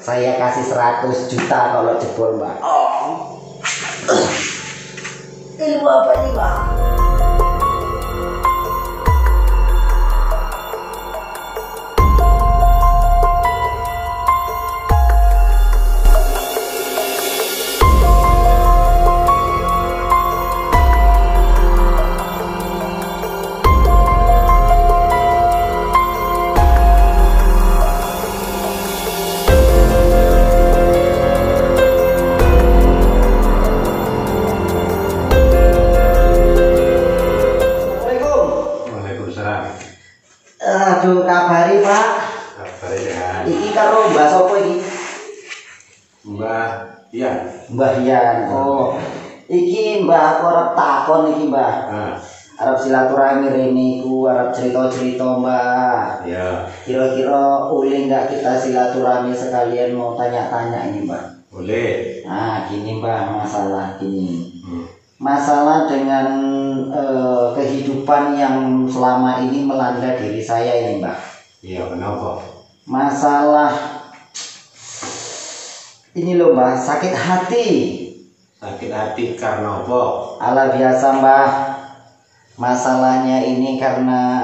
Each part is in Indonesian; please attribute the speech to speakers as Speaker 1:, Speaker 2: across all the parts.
Speaker 1: Saya kasih 100 juta kalau jebol, Mbak. Oh. Ilmu apa ini, Mbak? Aduh, kabari Pak.
Speaker 2: Kabari ya.
Speaker 1: Iki karo Mbah sapa iki?
Speaker 2: Mbah Ian.
Speaker 1: Mbah Ian. Oh. Iki Mbah aku arep takon iki, Mbah. Arep silaturahmi rene iku, arep cerita-cerita, Mbah.
Speaker 2: Ya.
Speaker 1: Kira-kira boleh enggak kita silaturahmi sekalian mau tanya-tanya ini, Mbah?
Speaker 2: Boleh.
Speaker 1: Nah, gini, Mbah, masalah gini. Masalah dengan kehidupan yang selama ini melanda diri saya ini, Mbak.
Speaker 2: Iya, kenapa?
Speaker 1: Masalah ini loh, Mbak, sakit hati.
Speaker 2: Sakit hati karena apa?
Speaker 1: Ala biasa, Mbak. Masalahnya ini karena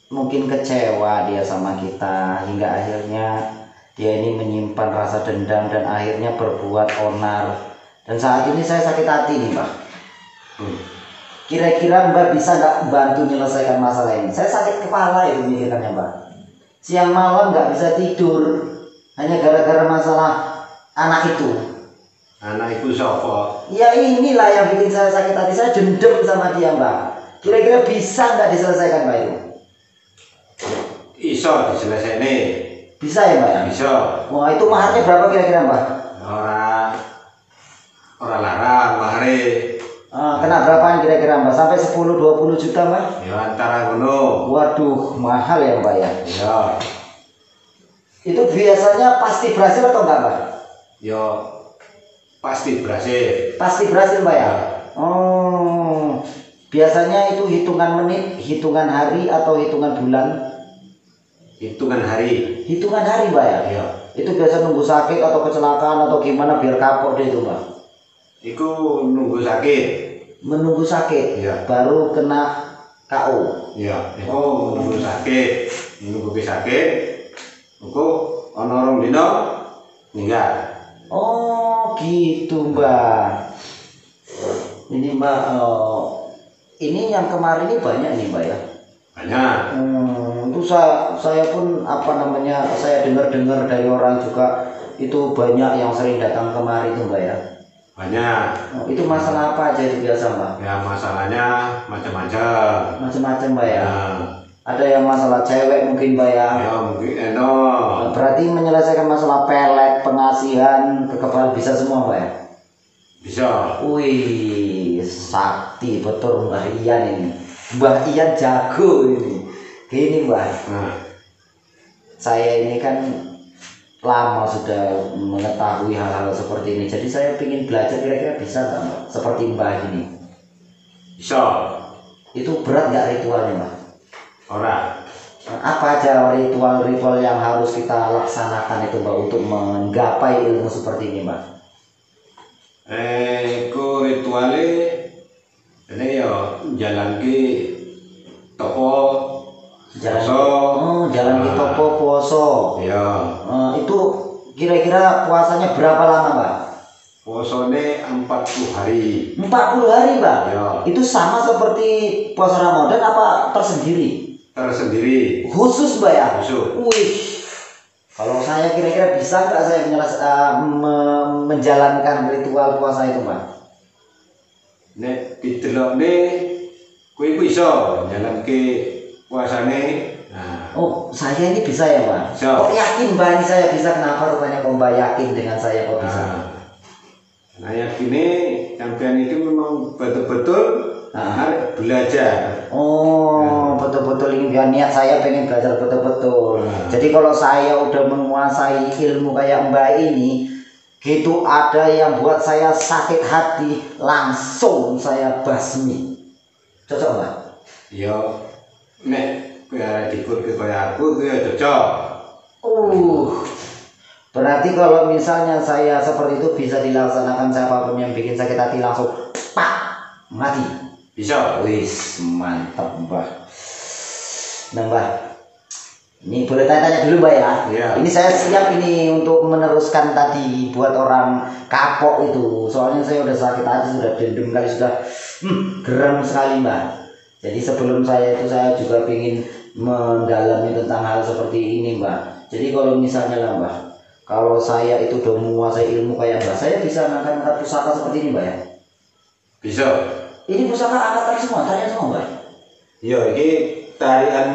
Speaker 1: mungkin kecewa dia sama kita hingga akhirnya dia ini menyimpan rasa dendam dan akhirnya berbuat onar. Dan saat ini saya sakit hati nih, Mbak. Kira-kira Mbak bisa nggak bantu menyelesaikan masalah ini? Saya sakit kepala itu mikirnya, Mbak. Siang malam nggak bisa tidur hanya gara-gara masalah anak itu.
Speaker 2: Anak itu siapa?
Speaker 1: Ya inilah yang bikin saya sakit hati. Saya dendam sama dia, Mbak. Kira-kira bisa nggak diselesaikan, Mbak itu?
Speaker 2: Iso diselesaikan.
Speaker 1: Bisa ya, Mbak?
Speaker 2: Bisa.
Speaker 1: Wah, itu maharnya berapa kira-kira, Mbak?
Speaker 2: Orang larang mahare.
Speaker 1: Kena berapaan kira-kira, Mbak? Sampai 10-20 juta, Mbak?
Speaker 2: Ya antara ngono.
Speaker 1: Waduh, mahal ya, Mbak ya?
Speaker 2: Iya.
Speaker 1: Itu biasanya pasti berhasil atau enggak, Mbak?
Speaker 2: Ya pasti berhasil.
Speaker 1: Pasti berhasil, Mbak ya? Oh, biasanya itu hitungan menit, hitungan hari atau hitungan bulan?
Speaker 2: Hitungan hari.
Speaker 1: Hitungan hari, Mbak ya?
Speaker 2: Iya.
Speaker 1: Itu biasa nunggu sakit atau kecelakaan atau gimana biar kapok deh itu, Mbak?
Speaker 2: Iku nunggu sakit.
Speaker 1: Menunggu sakit,
Speaker 2: ya.
Speaker 1: Baru kena KO.
Speaker 2: Ya, iku nunggu sakit, nunggu sakit, iku ana rong dina ninggal.
Speaker 1: Oh, gitu, Mbak. Ini, Mbak, ini yang kemarin ini banyak nih, Mbak ya?
Speaker 2: Banyak.
Speaker 1: Itu saya pun saya dengar-dengar dari orang juga itu banyak yang sering datang kemari itu, Mbak ya?
Speaker 2: Banyak.
Speaker 1: Itu masalah apa aja itu biasa, Mbak?
Speaker 2: Ya masalahnya macam-macam.
Speaker 1: Macam-macam, Mbak ya.
Speaker 2: Nah.
Speaker 1: Ada yang masalah cewek mungkin, Mbak ya.
Speaker 2: Ya mungkin enak.
Speaker 1: Berarti menyelesaikan masalah pelet, pengasihan, kekebalan bisa semua, Mbak ya?
Speaker 2: Bisa.
Speaker 1: Wih, sakti betul Mbah Ian ini. Mbah Ian jago ini. Gini, Mbak. Saya ini kan lama sudah mengetahui hal-hal seperti ini, jadi saya ingin belajar kira-kira bisa nggak, Mbak? Seperti Mbah ini.
Speaker 2: Bisa.
Speaker 1: Itu berat nggak ritualnya, Mbak?
Speaker 2: Orang.
Speaker 1: Apa aja ritual-ritual yang harus kita laksanakan itu, Mbak, untuk menggapai ilmu seperti ini, Mbak?
Speaker 2: Ku ritualnya ini ya jalan ke toko.
Speaker 1: Jalan ke toko puasa.
Speaker 2: Ya.
Speaker 1: Itu kira-kira puasanya berapa lama, Mbak?
Speaker 2: Puasanya 40 hari.
Speaker 1: 40 hari, Mbak?
Speaker 2: Ya.
Speaker 1: Itu sama seperti puasa Ramadan apa tersendiri?
Speaker 2: Tersendiri.
Speaker 1: Khusus, Mbak ya?
Speaker 2: Khusus.
Speaker 1: Wih. Kalau saya kira-kira bisa nggak saya menjalankan ritual puasa itu, Mbak?
Speaker 2: Nek didelokne kuwi iso jalan ke puasane. Nah.
Speaker 1: Oh, saya ini bisa ya, Mbak?
Speaker 2: Bisa.
Speaker 1: Kok yakin, Mbak, ini saya bisa? Kenapa rupanya kok Mbak yakin dengan saya kok bisa?
Speaker 2: Nah, yakini sampean itu memang betul-betul harus belajar.
Speaker 1: Oh, betul-betul ini biar niat saya pengen belajar betul-betul. Jadi kalau saya udah menguasai ilmu kayak Mbak ini, gitu ada yang buat saya sakit hati, langsung saya basmi. Cocok, Mbak?
Speaker 2: Ya, nek dikut ke kaya aku itu ya cocok.
Speaker 1: Berarti kalau misalnya saya seperti itu bisa dilaksanakan, siapapun yang bikin sakit hati langsung pak mati.
Speaker 2: Bisa.
Speaker 1: Wis mantap Mbah. Nah Mbah, ini boleh tanya-tanya dulu Mbak ya?
Speaker 2: Iya.
Speaker 1: Ini saya siap ini untuk meneruskan tadi buat orang kapok itu. Soalnya saya udah sakit hati, sudah dendam kali, sudah geram sekali Mbak. Jadi sebelum saya itu saya juga ingin mendalami tentang hal seperti ini Mbak. Jadi kalau misalnya lah Mbak, kalau saya itu udah menguasai ilmu kayak Mbak, saya bisa ngangkat pusaka seperti ini Mbak ya?
Speaker 2: Bisa.
Speaker 1: Ini pusaka angkatan semua, tarian semua Mbak?
Speaker 2: Iya, ini tarian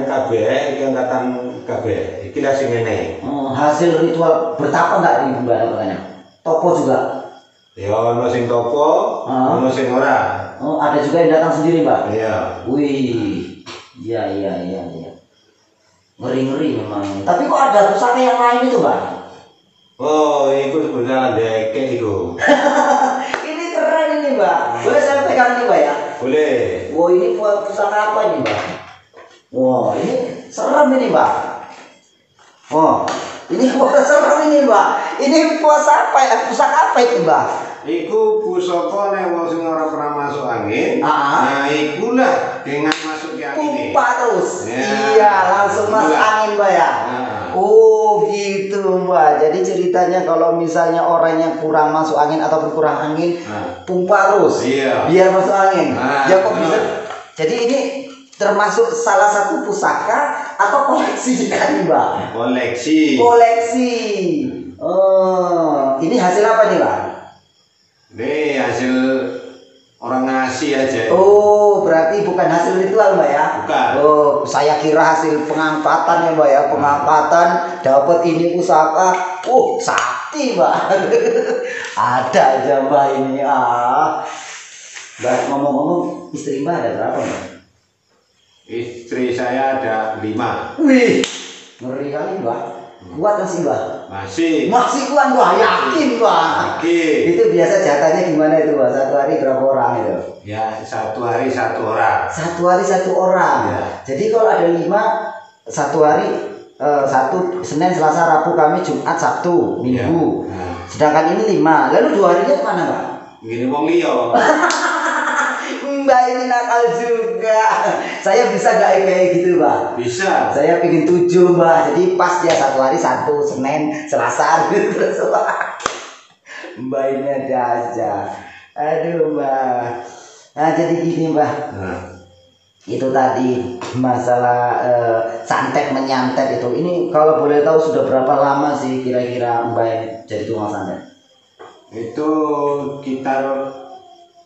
Speaker 2: KB, ini angkatan KB. Ini lah sing ngene.
Speaker 1: Hasil ritual bertapa enggak ini Mbak katanya? Topo juga?
Speaker 2: Ya ono sing topo, ono sing ora.
Speaker 1: Oh, ada juga yang datang sendiri Mbak?
Speaker 2: Iya.
Speaker 1: Wih, iya. Ngeri-ngeri memang. Tapi kok ada pusaka yang lain itu Mbak?
Speaker 2: Oh, itu sebenarnya deke itu.
Speaker 1: Ini keren ini Mbak. Boleh saya pegang nih Mbak ya?
Speaker 2: Boleh.
Speaker 1: Wah ini pusaka apa ini Mbak? Wah ini serem ini Mbak. Oh ini serem ini Mbak. Ini puasa apa ya? Pusaka apa itu Mbak?
Speaker 2: Iku pusaka nek wong sing ora pernah masuk angin. Nah, iku lah dengan masuk ke angin ini.
Speaker 1: Pumpa terus.
Speaker 2: Ya.
Speaker 1: Iya, langsung masuk angin Mbak ya. Oh gitu Mbak. Jadi ceritanya kalau misalnya orang yang kurang masuk angin ataupun kurang angin, pumpa terus.
Speaker 2: Iya.
Speaker 1: Biar masuk angin. Ya kok bisa?
Speaker 2: Benar.
Speaker 1: Jadi ini termasuk salah satu pusaka atau koleksi kan Mbak?
Speaker 2: Koleksi.
Speaker 1: Oh, ini hasil apa nih Mbak?
Speaker 2: Ini hasil orang ngasih aja.
Speaker 1: Oh, berarti bukan hasil ritual Mbak ya?
Speaker 2: Bukan.
Speaker 1: Oh, saya kira hasil pengangkatan ya Mbak ya. Pengangkatan dapat ini pusaka. Sakti Mbak. Ada aja Mbak ini. Mbak ngomong-ngomong, istri Mbak ada berapa Mbak?
Speaker 2: Istri saya ada 5.
Speaker 1: Wih, ngeri kali Mbak. Kuat masih Mbak?
Speaker 2: Masih
Speaker 1: kuat Mbak, yakin Mbak.
Speaker 2: Yakin.
Speaker 1: Itu biasa jatahnya gimana itu Mbak? Satu hari berapa orang itu?
Speaker 2: Ya, satu hari satu orang.
Speaker 1: Satu hari satu orang.
Speaker 2: Ya.
Speaker 1: Jadi kalau ada 5, satu hari satu Senin, Selasa, Rabu, Kamis, Jumat, Sabtu, Minggu.
Speaker 2: Ya. Nah.
Speaker 1: Sedangkan ini 5. Lalu 2 harinya kemana Mbak?
Speaker 2: Gini wong liya.
Speaker 1: Mbak ini nakal juga. Saya bisa gak kayak gitu Mbak?
Speaker 2: Bisa.
Speaker 1: Saya pengen 7 Mbak. Jadi pas dia satu hari, satu Senin, Selasa gitu. Mbak ini ada aja. Aduh Mbak. Nah jadi gini Mbak. Itu tadi masalah santet menyantet itu. Ini kalau boleh tahu sudah berapa lama sih kira-kira Mbak jadi tukang santet?
Speaker 2: Itu sekitar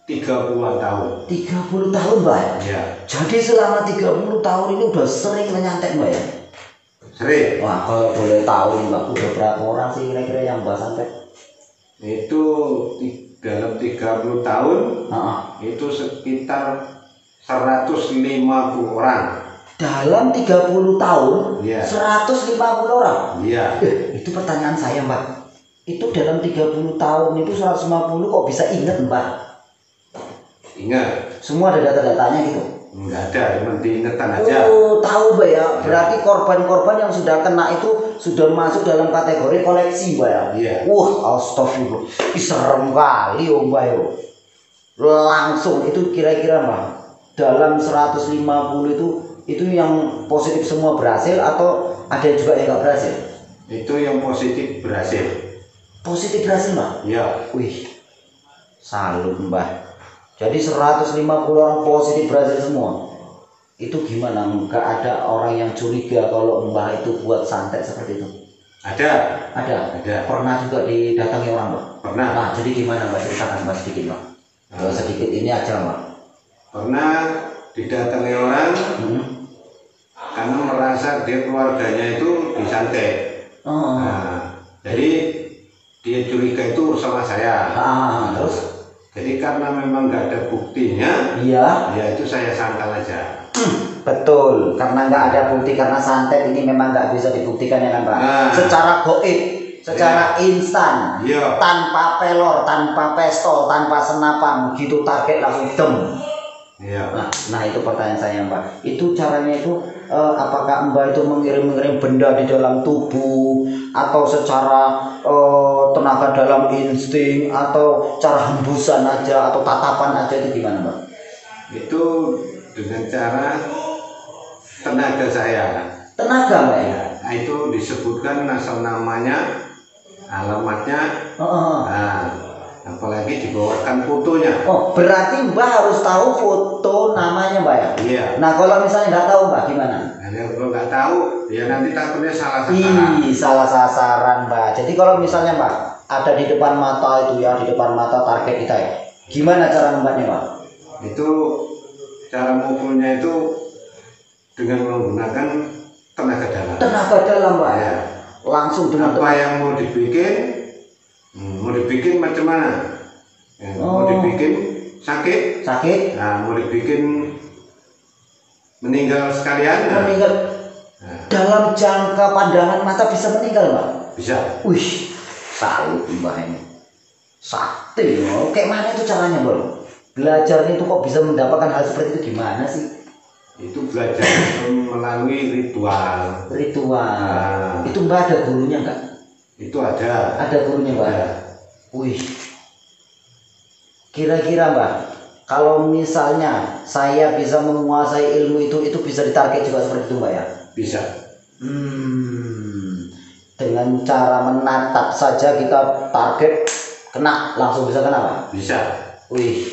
Speaker 2: 30-an tahun.
Speaker 1: 30 tahun Mbak?
Speaker 2: Ya.
Speaker 1: Jadi selama 30 tahun ini udah sering menyantet Mbak ya?
Speaker 2: Sering.
Speaker 1: Wah kalau boleh tahu nih Mbak, udah berapa orang sih kira-kira yang Mbak santet?
Speaker 2: Itu dalam 30 tahun itu sekitar 150 orang.
Speaker 1: Dalam 30 tahun?
Speaker 2: Iya.
Speaker 1: 150 orang?
Speaker 2: Iya.
Speaker 1: Itu pertanyaan saya Mbak. Itu dalam 30 tahun itu 150 kok bisa inget Mbak?
Speaker 2: Ingat.
Speaker 1: Semua ada data-datanya gitu?
Speaker 2: Enggak ada, cuma diingetan aja.
Speaker 1: Oh, tahu Mbak ya. Berarti korban-korban yang sudah kena itu sudah masuk dalam kategori koleksi Mbak ya.
Speaker 2: Iya.
Speaker 1: Astagfirullah. Ih, serem kali Mbak ya. Langsung itu kira-kira Mbak, dalam 150 itu yang positif semua berhasil atau ada juga yang nggak berhasil?
Speaker 2: Itu yang positif berhasil.
Speaker 1: Positif berhasil Mbak?
Speaker 2: Iya.
Speaker 1: Wih, salut Mbak. Jadi 150 orang positif berhasil semua. Itu gimana? Nggak ada orang yang curiga kalau Mbah itu buat santet seperti itu?
Speaker 2: Ada.
Speaker 1: Ada. Pernah juga didatangi orang Mbak?
Speaker 2: Pernah.
Speaker 1: Nah, jadi gimana Mbak? Ceritakan Mbak sedikit Mbak. Sedikit ini aja Mbak.
Speaker 2: Pernah didatangi orang karena merasa dia keluarganya itu disantet. Nah, jadi dia curiga itu sama saya.
Speaker 1: Terus?
Speaker 2: Jadi karena memang nggak ada buktinya,
Speaker 1: iya,
Speaker 2: ya itu saya sangkal aja.
Speaker 1: Betul, karena nggak ada bukti, karena santet ini memang nggak bisa dibuktikan ya kan Pak. Secara goib, secara instan, tanpa pelor, tanpa pistol, tanpa senapan, begitu target langsung dem.
Speaker 2: Iya.
Speaker 1: Nah itu pertanyaan saya Mbak. Itu caranya itu apakah Mbak itu mengirim benda di dalam tubuh atau secara tenaga dalam insting atau cara hembusan aja atau tatapan aja itu gimana Mbak?
Speaker 2: Itu dengan cara tenaga saya.
Speaker 1: Tenaga Mbak ya?
Speaker 2: Nah, itu disebutkan asal namanya, alamatnya. Nah, apalagi dibawakan fotonya.
Speaker 1: Oh, berarti Mbak harus tahu foto namanya Mbak ya?
Speaker 2: Iya.
Speaker 1: Nah, kalau misalnya nggak tahu Mbak gimana?
Speaker 2: Nah, kalau nggak tahu, ya nanti takutnya salah sasaran.
Speaker 1: Salah sasaran Mbak. Jadi kalau misalnya Mbak ada di depan mata itu ya, di depan mata target kita ya, gimana cara membuatnya Mbak?
Speaker 2: Itu cara mengukurnya itu dengan menggunakan tenaga dalam.
Speaker 1: Tenaga dalam Mbak ya? Langsung dengan
Speaker 2: apa yang mau dibikin macam mana? Mau dibikin sakit? Nah, mau dibikin meninggal sekalian?
Speaker 1: Meninggal.
Speaker 2: Nah.
Speaker 1: Dalam jangka pandangan mata bisa meninggal Mbak?
Speaker 2: Bisa.
Speaker 1: Wih, salut Mbak ini. Sakti loh. Kayak mana itu caranya Bro? Belajarnya itu kok bisa mendapatkan hal seperti itu gimana sih?
Speaker 2: Itu belajar melalui ritual.
Speaker 1: Nah. Itu Mbak ada gurunya nggak?
Speaker 2: Itu ada.
Speaker 1: Ada gurunya Mbak? Ada. Wih. Kira-kira Mbak, kalau misalnya saya bisa menguasai ilmu itu bisa ditarget juga seperti itu Mbak ya?
Speaker 2: Bisa.
Speaker 1: Dengan cara menatap saja kita target kena, langsung bisa kena Mbak? Bisa. Wih,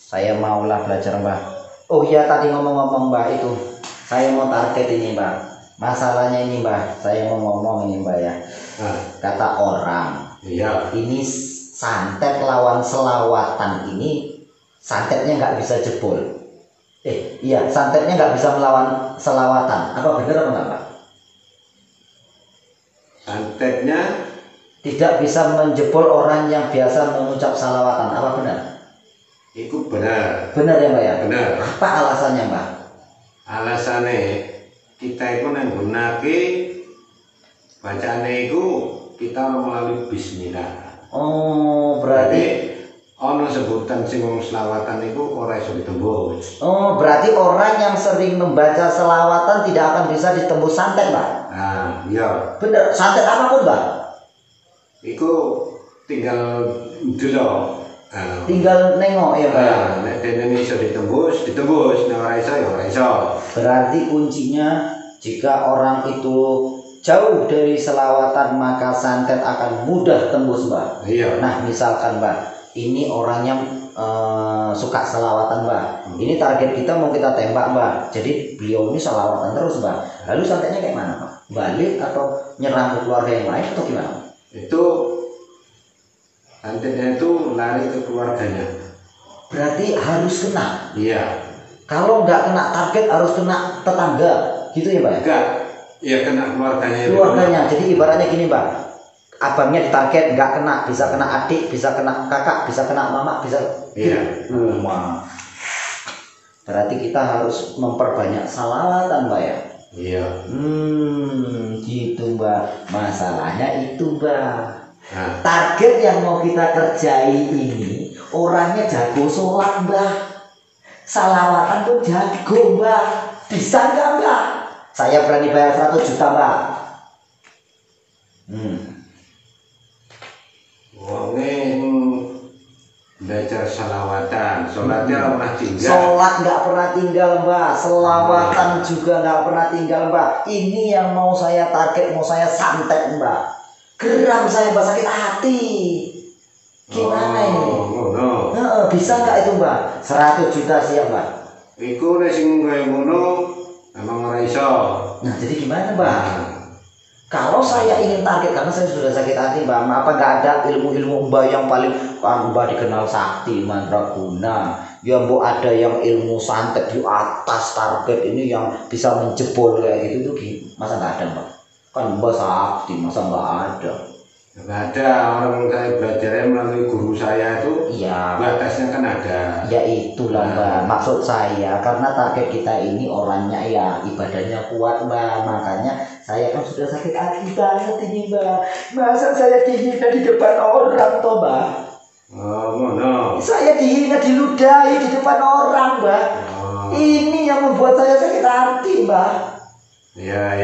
Speaker 1: saya maulah belajar Mbak. Oh iya, tadi ngomong-ngomong Mbak itu, saya mau target ini Mbak. Masalahnya ini Mbak, saya mau ngomong ini Mbak ya. Kata orang, iya. Ini santet lawan selawatan ini, santetnya nggak bisa jebol. Iya, santetnya nggak bisa melawan selawatan. Apa benar apa enggak Pak? Santetnya tidak bisa menjebol orang yang biasa mengucap salawatan. Apa benar?
Speaker 2: Itu benar.
Speaker 1: Benar ya Mbak ya? Benar. Apa alasannya Mbak? Alasannya
Speaker 2: kita itu menggunakan bacaannya itu kita melalui bismillah.
Speaker 1: Oh, berarti
Speaker 2: ono sebutan sing selawatan itu ora iso ditembus.
Speaker 1: Oh, berarti orang yang sering membaca selawatan tidak akan bisa ditembus santet, Mbak?
Speaker 2: Nah, iya.
Speaker 1: Bener, santet apapun, Mbak?
Speaker 2: Iku tinggal dulu.
Speaker 1: Tinggal nengok ya, Mbak?
Speaker 2: Nek dene iso ditembus, nek ora iso ya ora iso.
Speaker 1: Berarti kuncinya jika orang itu jauh dari selawatan maka santet akan mudah tembus Mbak.
Speaker 2: Iya.
Speaker 1: Nah misalkan Mbak, ini orangnya suka selawatan Mbak. Ini target kita mau kita tembak Mbak. Jadi beliau ini selawatan terus Mbak. Lalu santetnya kayak mana Pak? Balik atau nyerang ke keluarga yang lain atau gimana?
Speaker 2: Itu santetnya itu lari ke keluarganya.
Speaker 1: Berarti harus kena.
Speaker 2: Iya.
Speaker 1: Kalau nggak kena target harus kena tetangga, gitu ya Mbak?
Speaker 2: Enggak. Iya kena keluarganya.
Speaker 1: Keluarganya. Jadi ibaratnya gini Mbak. Abangnya ditarget nggak kena, bisa kena adik, bisa kena kakak, bisa kena mama, bisa.
Speaker 2: Iya.
Speaker 1: Berarti kita harus memperbanyak salawatan Mbak ya.
Speaker 2: Iya.
Speaker 1: Gitu Mbak. Masalahnya itu Mbak.
Speaker 2: Nah.
Speaker 1: Target yang mau kita kerjai ini orangnya jago sholat Mbak. Salawatan pun jago Mbak. Bisa nggak Mbak? Saya berani bayar 100 juta Mbak.
Speaker 2: Belajar salawatan, sholatnya pernah tinggal.
Speaker 1: Sholat nggak pernah tinggal Mbak, selawatan juga nggak pernah tinggal Mbak. Ini yang mau saya target, mau saya santet Mbak. Geram saya Mbak, sakit hati. Gimana ini? Bisa nggak itu Mbak? 100 juta siap Mbak.
Speaker 2: Iku nek sing kaya ngono emang ora iso.
Speaker 1: Nah jadi gimana Mbak? Kalau saya ingin target, karena saya sudah sakit hati Mbak, apa nggak ada ilmu-ilmu Mbak yang paling Mbak dikenal sakti, mandraguna, ya Mbak ada yang ilmu santet di atas target ini yang bisa menjebol kayak gitu tuh, masa nggak ada Mbak? Kan Mbak sakti, masa nggak ada?
Speaker 2: Nggak ada, orang saya belajarnya melalui guru saya itu.
Speaker 1: Iya.
Speaker 2: Batasnya kan ada.
Speaker 1: Ya itulah Mbak, maksud saya karena target kita ini orangnya ya ibadahnya kuat Mbak, makanya saya kan sudah sakit hati banget ini Mbak. Masa saya dihina di depan orang toh Mbak?
Speaker 2: Oh, ngono.
Speaker 1: Saya dihina, diludahi di depan orang, Mbah.
Speaker 2: Oh.
Speaker 1: Ini yang membuat saya sakit hati, Mbah.
Speaker 2: Ya.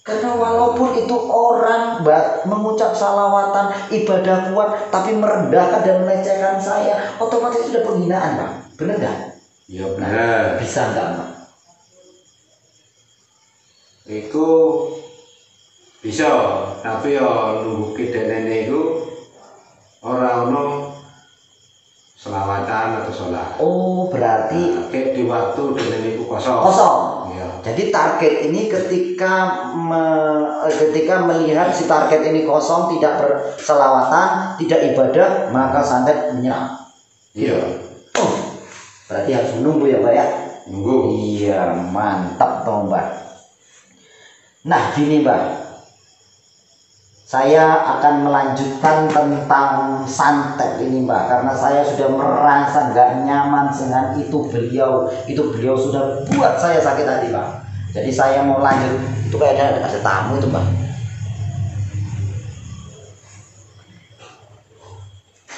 Speaker 1: Karena walaupun itu orang, Mbak, mengucap salawatan, ibadah kuat, tapi merendahkan dan melecehkan saya, otomatis sudah penghinaan, Mbak. Bener nggak?
Speaker 2: Ya bener.
Speaker 1: Bisa nggak, Mbak?
Speaker 2: Iku bisa, tapi ya nunggu kidenene iku ora ono selawatan atau sholat.
Speaker 1: Oh, berarti
Speaker 2: kayak di waktu dene iku kosong.
Speaker 1: kosong.
Speaker 2: Iya.
Speaker 1: Jadi target ini ketika melihat si target ini kosong, tidak berselawatan, tidak ibadah, maka santet menyerang.
Speaker 2: Iya.
Speaker 1: Oh, berarti harus menunggu ya, Mbak ya?
Speaker 2: Nunggu.
Speaker 1: Iya, mantap toh, Mbak. Nah, gini, Mbak. Saya akan melanjutkan tentang santet ini, Mbak, karena saya sudah merasa nggak nyaman dengan itu beliau sudah buat saya sakit hati, Mbak. Jadi saya mau lanjut. Itu kayak ada tamu itu, Mbak.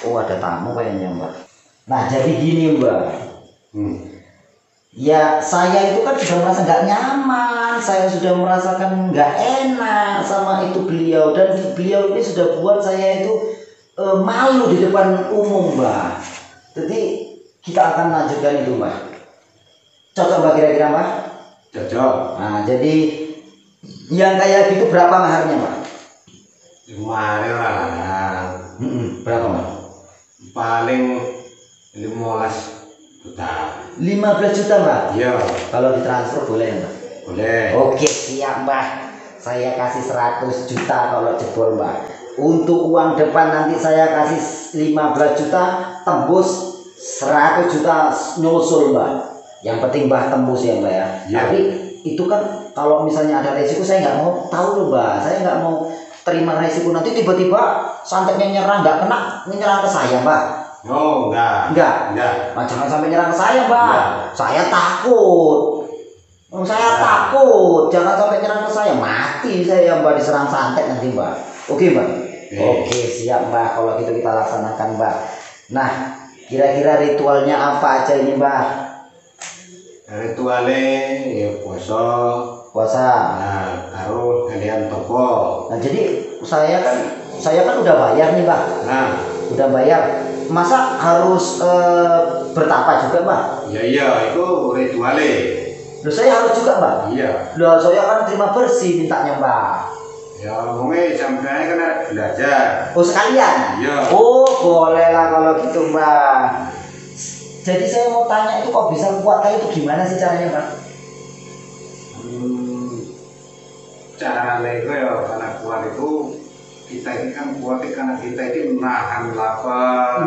Speaker 1: Oh, ada tamu kayaknya, Mbak. Nah, jadi gini, Mbak. Ya, saya itu kan sudah merasa nggak nyaman, saya sudah merasakan nggak enak sama itu beliau, dan beliau ini sudah buat saya itu malu di depan umum, Mbak. Jadi kita akan lanjutkan itu, Mbak. Cocok, Mbak, kira-kira, Mbak?
Speaker 2: Cocok.
Speaker 1: Nah, jadi yang kayak gitu berapa maharnya, Mbak?
Speaker 2: Kemarin lah.
Speaker 1: Berapa, Mbak?
Speaker 2: Paling 15 juta.
Speaker 1: 15 juta, Mbak?
Speaker 2: Iya.
Speaker 1: Kalau ditransfer boleh, Mbak?
Speaker 2: Boleh.
Speaker 1: Oke, siap, Mbak. Saya kasih 100 juta kalau jebol, Mbak. Untuk uang depan nanti saya kasih 15 juta, tembus 100 juta nyusul, Mbak. Yang penting Mbak tembus ya, Mbak ya.
Speaker 2: Ya.
Speaker 1: Tapi itu kan kalau misalnya ada resiko, saya nggak mau tahu loh, Mbak. Saya nggak mau terima resiko nanti tiba-tiba santetnya nyerang, nggak kena, menyerang ke saya, Mbak.
Speaker 2: Oh, enggak.
Speaker 1: Nah, jangan sampai nyerang ke saya, Mbak.
Speaker 2: Enggak.
Speaker 1: Saya takut. Saya takut. Jangan sampai nyerang ke saya. Mati saya, Mbak, diserang santet nanti, Mbak. Oke, Mbak? Oke, siap, Mbak. Kalau gitu kita laksanakan, Mbak. Nah, kira-kira ritualnya apa aja ini, Mbak?
Speaker 2: Ritualnya ya puasa.
Speaker 1: Nah,
Speaker 2: karo kalian toko.
Speaker 1: Nah, jadi saya kan udah bayar nih, Mbak.
Speaker 2: Nah,
Speaker 1: udah bayar. Masa harus bertapa juga, Mbak?
Speaker 2: Iya, itu ritualnya.
Speaker 1: Loh, saya harus juga, Mbak?
Speaker 2: Iya.
Speaker 1: Loh, saya kan terima bersih mintanya, Mbak.
Speaker 2: Ya, ngomongnya sampai kan belajar.
Speaker 1: Oh, sekalian?
Speaker 2: Iya.
Speaker 1: Oh, boleh lah kalau gitu, Mbak. Jadi saya mau tanya itu kok bisa kuat kayak itu gimana sih caranya, Mbak?
Speaker 2: Caranya itu ya karena kuat itu kita ini kan kuat karena kita ini nahan lapar.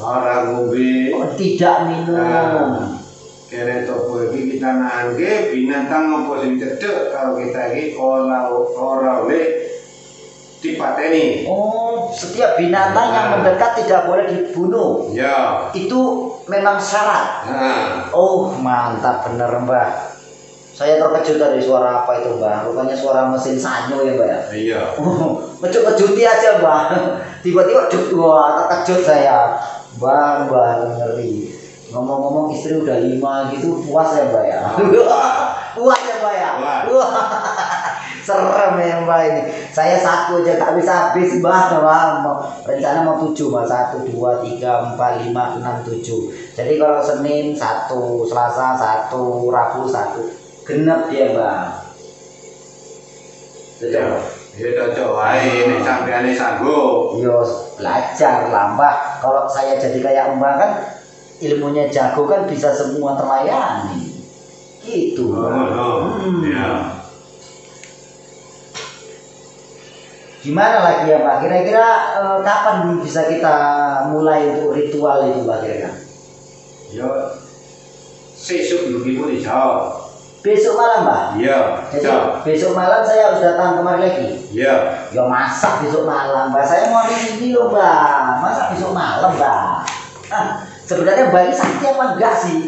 Speaker 2: Orang ngombe.
Speaker 1: Oh, tidak minum.
Speaker 2: Kere topo iki kita nangge binatang apa sing cedhek karo kita iki ora oleh dipateni.
Speaker 1: Oh, setiap binatang yang mendekat tidak boleh dibunuh.
Speaker 2: Ya.
Speaker 1: Itu memang syarat. Oh, mantap bener, Mbak. Saya terkejut dari suara apa itu, Mbak? Rupanya suara mesin sanyo ya, Mbak ya?
Speaker 2: Iya.
Speaker 1: Kejuti aja, Mbak. Tiba-tiba wah, terkejut saya. Mbak, ngeri. Ngomong-ngomong istri udah 5 gitu, puas ya, Mbak ya? Puas ya, Mbak ya? Wah. Serem ya, Mbak ini. Saya 1 aja tak bisa habis, Mbak. Rencana mau 7, Mbak. 1, 2, 3, 4, 5, 6, 7. Jadi kalau Senin 1, Selasa 1, Rabu 1. Genep dia, Mbak.
Speaker 2: Ya, cocok wae nek sampeyan sanggup.
Speaker 1: Yo, belajar lah, Mbak. Kalau saya jadi kayak Mbak kan ilmunya jago kan bisa semua terlayani. Gitu, Mbak.
Speaker 2: Ya.
Speaker 1: Gimana lagi ya, Mbak? Kira-kira kapan bisa kita mulai untuk ritual itu, Mbak, kira-kira?
Speaker 2: Yo, sesuk dulu bisa.
Speaker 1: Besok malam, Mbak?
Speaker 2: Iya.
Speaker 1: Jadi besok malam saya harus datang kemari lagi?
Speaker 2: Iya.
Speaker 1: Ya masa besok malam, Mbak? Saya mau hari ini loh, Mbak. Masa besok malam, Mbak? Sebenarnya Mbak ini sakit apa enggak sih?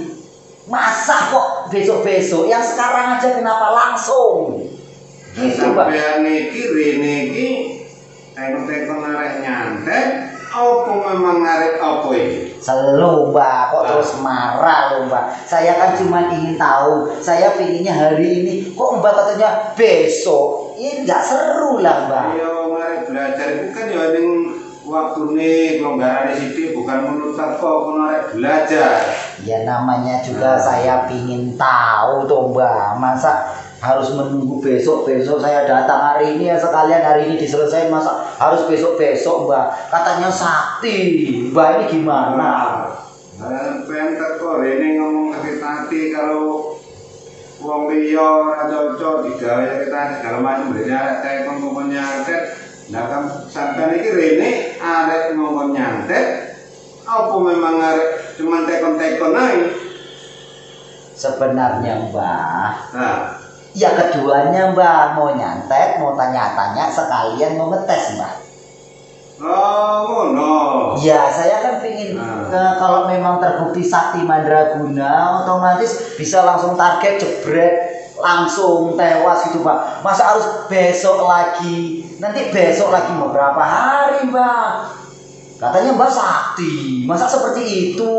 Speaker 1: Masa kok besok-besok? Yang sekarang aja kenapa langsung? Gitu, Mbak.
Speaker 2: Sampeyan niki rene iki tekon arek nyantet apa memang arek apa iki?
Speaker 1: Selo Mbak, kok terus marah loh Mbak. Saya kan cuma ingin tahu, saya pinginnya hari ini, kok Mbak katanya besok. Ini nggak seru lah Mbak.
Speaker 2: Ayo mari belajar itu kan ya ning waktune kelonggarane sithik bukan menurut kok arek belajar.
Speaker 1: Ya namanya juga saya pingin tahu tuh Mbak. Masa harus menunggu besok saya datang hari ini ya, sekalian hari ini diselesaikan, masa harus besok Mbak. Katanya sakti Mbak, ini gimana?
Speaker 2: Pentek kok rene ngomong sakit hati kalau wong liya ora cocok digawe kita segala macam rene arek tekon ngomong nyantet. Nah kan sampean iki rene arek ngomong nyantet apa memang arek cuman tekon-tekon ae?
Speaker 1: Sebenarnya Mbak,
Speaker 2: Nah,
Speaker 1: ya keduanya Mbak, mau nyantet, mau tanya-tanya, sekalian mau ngetes Mbak.
Speaker 2: oh ngono.
Speaker 1: Ya saya kan pingin kalau memang terbukti sakti mandraguna, otomatis bisa langsung target jebret, langsung tewas gitu Mbak. Masa harus besok lagi, nanti besok lagi beberapa hari Mbak. Katanya Mbak sakti, masa seperti itu?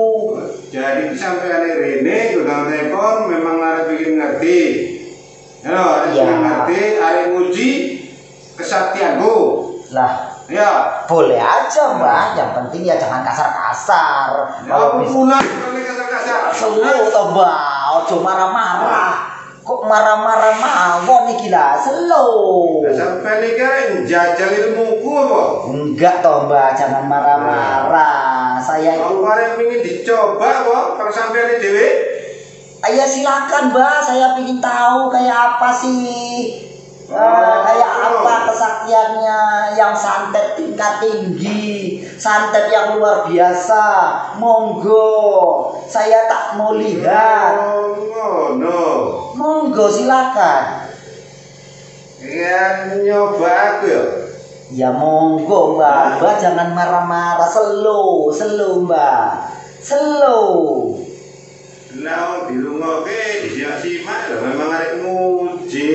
Speaker 2: Jadi sampean rene tukang tekon memang arek bikin ngerti. Ya, arek ngerti, arek nguji kesaktianku.
Speaker 1: Lah,
Speaker 2: ya
Speaker 1: boleh aja Mbak, yang penting ya jangan kasar-kasar.
Speaker 2: Kalau pulang kasar-kasar.
Speaker 1: Selo to Mbak, ojo marah-marah. Kok marah-marah mawon iki lah, selo.
Speaker 2: Sampai nih kan jajal ilmuku apa?
Speaker 1: Enggak toh Mbak, jangan marah-marah. Saya itu
Speaker 2: kemarin ingin dicoba kok, kalau sampai ini dewe.
Speaker 1: Ya silakan Mbak, saya ingin tahu kayak apa sih. Kayak apa kesaktiannya yang santet tingkat tinggi, santet yang luar biasa. Monggo, saya tak mau lihat.
Speaker 2: No.
Speaker 1: Monggo silakan.
Speaker 2: Ya nyoba aku ya.
Speaker 1: Ya monggo Mbak, Mbak jangan marah-marah, slow Mbak, slow.
Speaker 2: Lah di rumah ke disimak lah memang arek nguji.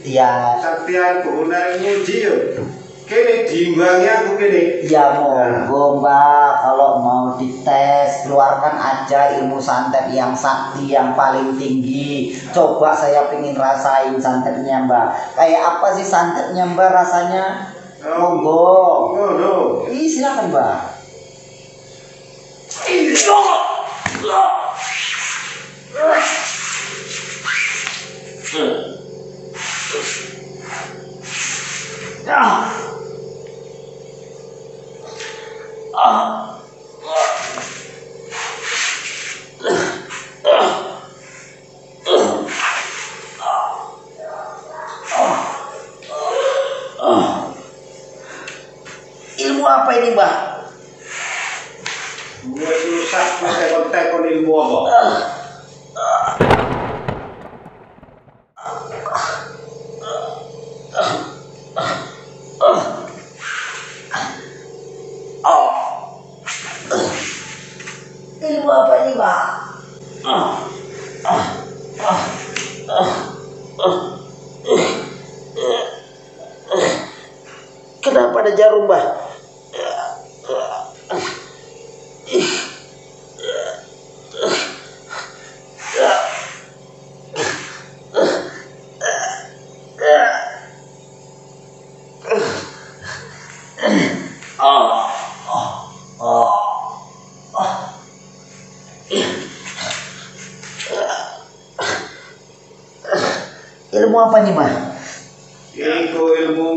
Speaker 1: Ya.
Speaker 2: Saktian kok arek nguji yo. Kene diimbangi aku kene.
Speaker 1: Ya monggo Mbak, kalau mau dites keluarkan aja ilmu santet yang sakti yang paling tinggi. Coba saya pengen rasain santetnya Mbak. Kayak apa sih santetnya Mbak rasanya? Monggo. Ih silakan Mbak. Ilmu apa ini Mbak?
Speaker 2: Gue susah tekon ilmu apa?
Speaker 1: Ilmu apa ini Mbak? Kenapa ada jarum Mbak? Ilmu apa nih Mbak?
Speaker 2: Itu ilmu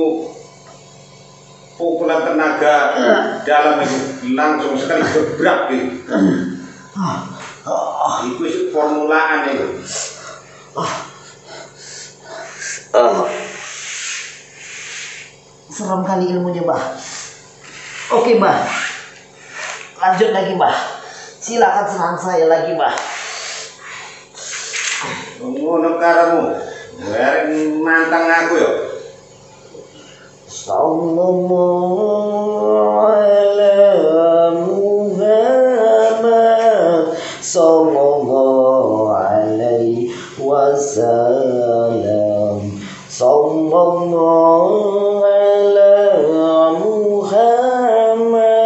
Speaker 2: pukulan tenaga dalam itu langsung sekali gebrak gitu. Itu formulaan itu.
Speaker 1: Seram kali ilmunya Mbak. Oke Mbak, lanjut lagi Mbak. Silakan serang saya lagi Mbak.
Speaker 2: Ngono karamu, bareng nantang aku ya.
Speaker 1: Sallallahu alaihi Muhammad, sallallahu alaihi wasallam, sallallahu alaihi Muhammad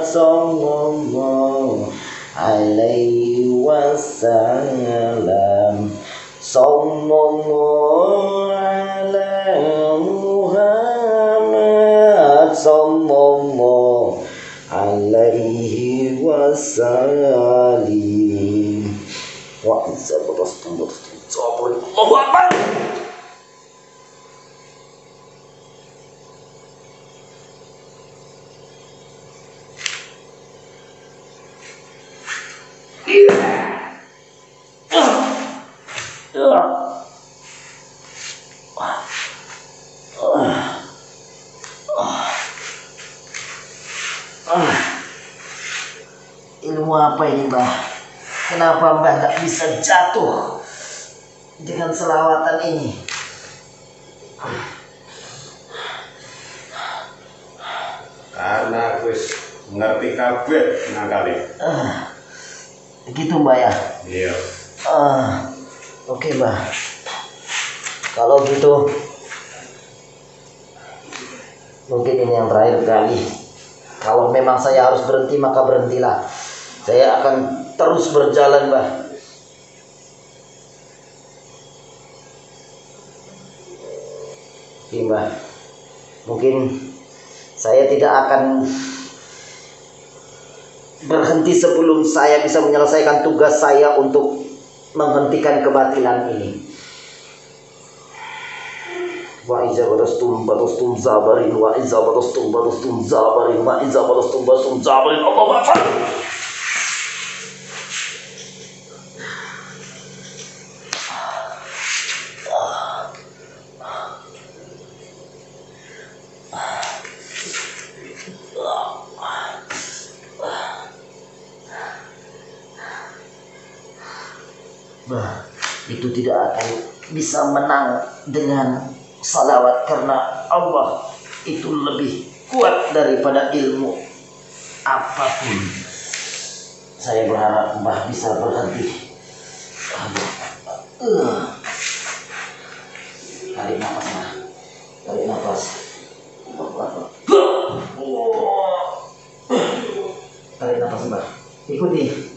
Speaker 1: sallallahu alaihi wasallam. Sallallahu ala Muhammad sallallahu alaihi wasallam. Wa Allahu Akbar. Ilmu apa ini, Mbah? Kenapa Mbah nggak bisa jatuh dengan selawatan ini?
Speaker 2: Karena wis ngerti kabeh ngakali.
Speaker 1: Begitu, Mbah ya?
Speaker 2: Iya.
Speaker 1: Oke, Mbah. Kalau gitu mungkin ini yang terakhir kali. Kalau memang saya harus berhenti, maka berhentilah. Saya akan terus berjalan, Mbah. Oke, Mbah. Mungkin saya tidak akan berhenti sebelum saya bisa menyelesaikan tugas saya untuk menghentikan kebatilan ini. Wa iza badastum zabarin wa iza badastum zabarin wa iza badastum zabarin. Allahu Akbar. Bah, itu tidak akan bisa menang dengan salawat, karena Allah itu lebih kuat daripada ilmu apapun. Saya berharap Mbah bisa berhenti. Tarik nafas, Mbah. Tarik nafas. Tarik nafas, Mbah. Ikuti.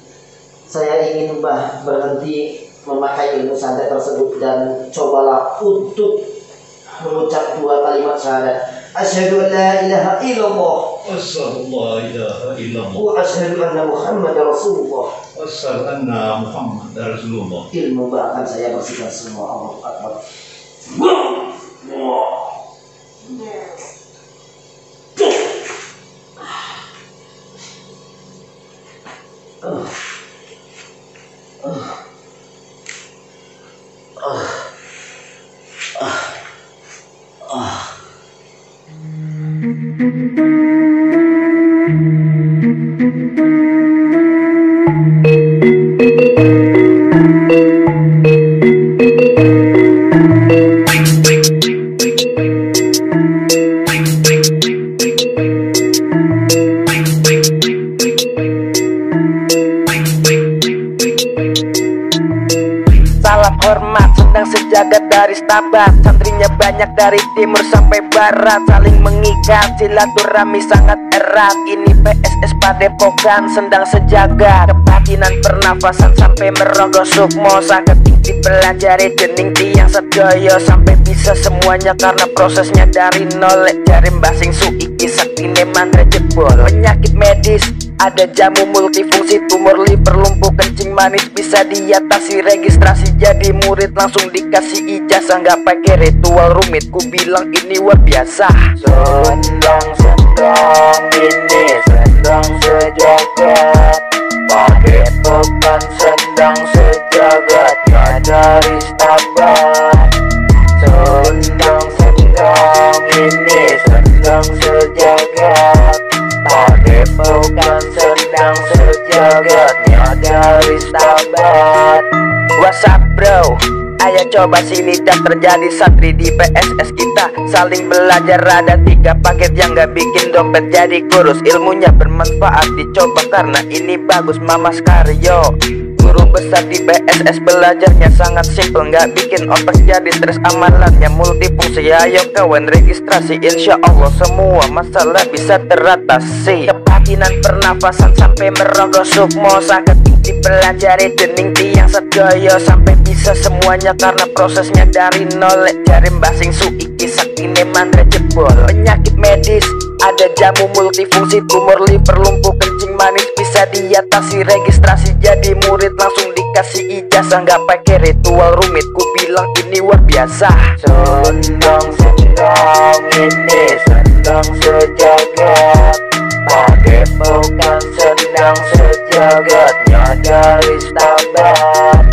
Speaker 1: Saya ingin Mbah berhenti memakai ilmu santet tersebut dan cobalah untuk mengucap 2 kalimat syahadat. Asyhadu an la ilaha illallah.
Speaker 3: Asyhadu la ilaha illallah.
Speaker 1: Wa asyhadu anna Muhammadar Rasulullah.
Speaker 3: Asyhadu anna Muhammadar Rasulullah.
Speaker 1: Ilmu Mbah akan saya bersihkan semua. Allahu Akbar.
Speaker 4: Hormat sedang sejagat dari Stabat, santrinya banyak dari timur sampai barat, saling mengikat silaturahmi sangat erat. Ini PSS Padepokan sedang sejagat, kebatinan pernafasan sampai merogoh sukmo, sakit dipelajari dening tiang sedaya sampai bisa semuanya karena prosesnya dari nol. Jari basing suiki saktine mantra jebol, penyakit medis ada jamu multifungsi, tumor liver, lumpuh kencing manis bisa diatasi, registrasi jadi murid langsung dikasih ijazah, nggak pakai ritual rumit, ku bilang ini wah biasa. Sendang ini sendang sejagat, Padepokan sendang sejagat ya dari Stabat. Sendang ini sendang sejagat, Padepokan sendang sejagatnya dari Stabat. What's up bro? Ayo coba sini dah, terjadi santri di PSS kita, saling belajar. Ada 3 paket yang gak bikin dompet jadi kurus, ilmunya bermanfaat dicoba karena ini bagus Mama Skaryo. Guru besar di PSS belajarnya sangat simple, nggak bikin otak jadi stres, amalannya multifungsi. Ayo kawan registrasi, insya Allah semua masalah bisa teratasi. Kebatinan pernafasan sampai merogoh sukmo, sakit dipelajari dening tiang sedaya sampai bisa semuanya karena prosesnya dari nol. Jari basing suiki sakine mantra jebol. Penyakit medis ada jamu multifungsi, tumor liver, lumpuh kencing manis bisa diatasi. Registrasi jadi murid langsung dikasih ijazah, nggak pakai ritual rumit, ku bilang ini luar biasa. Senang ini senang sejagat, Padepokan senang sejagatnya dari Stabat.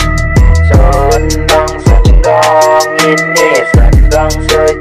Speaker 4: Senang ini senang sejagat.